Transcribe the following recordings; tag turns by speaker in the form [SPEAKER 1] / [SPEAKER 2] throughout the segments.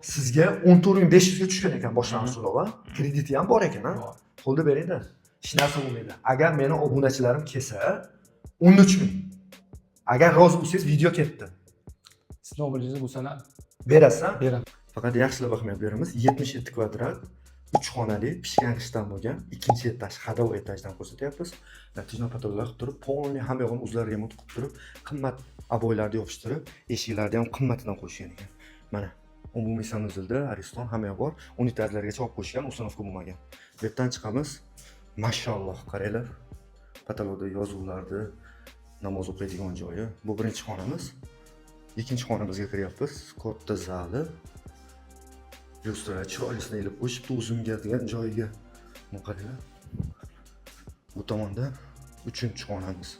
[SPEAKER 1] Sizga 14.500 ga tushgan ekan boshlang'ich to'lovi. Krediti ham bor ekan, ha? Qo'lda beringda. Hech narsa bo'lmaydi. Agar meni obunachilarim kelsa 13.000. Agar rozi bo'lsangiz video ketdi.
[SPEAKER 2] Siz nomingizni bu sana
[SPEAKER 1] Berasan?
[SPEAKER 2] beraman.
[SPEAKER 1] Faqat yaxshilab ahamiyat beramiz. 77 kvadrat 3 xonali pishgan qishdan bo'lgan ikkinchi etaj, ходовой etajdan ko'rsatyapmiz. Natijada patologlar qilib turib, полный hamma yog'ini o'zlari remont qilib turib, qimmat aboylarni yopishtirib, eshiklarni ham qimmatidan qo'yishgan ekan. Mana umumiy sanuzilda Ariston hamma yoq bor. Unitajlargacha olib qo'yishgan, uстановка bo'lmagan. Bu yerdan chiqamiz. Mashalloh, qaranglar. Patologda yozuvlarni namoz o'qiydigan joyi. Bu birinchi xonamiz. Ikkinchi xonamizga kiryapmiz. Katta zali. Lyustralar chiroylisini ilib qo'yishibdi uzunga degan joyiga. Buni qaranglar. Bu tomonda uchinchi xonamiz.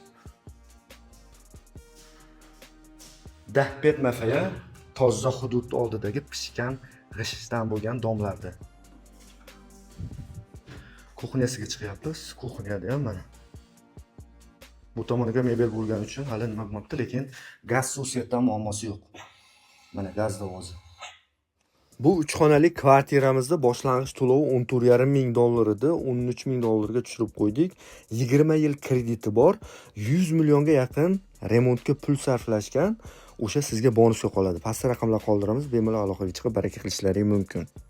[SPEAKER 1] Dahbet mafaya toza hudud oldidagi pishgan g'ishtdan bo'lgan domlardi. Kuxnyasiga chiqyapmiz. Kuxnyada ham mana. Bu tomoniga mebel bo'lgani uchun hali nima bo'lmabdi, lekin gaz xususiyatdan muammosi yo'q. Mana gaz dovozi. Bu 3 xonali kvartiramizda boshlang'ich to'lovi 14,5 ming dollar edi, 13 ming dollarga tushirib qo'ydik. 20 yil krediti bor, 100 millionga yaqin remontga pul sarflashgan. O'sha sizga bonusga qoladi. Pastda raqamlar qoldiramiz, bemalol aloqaga chiqib baraka qilishlaring mumkin.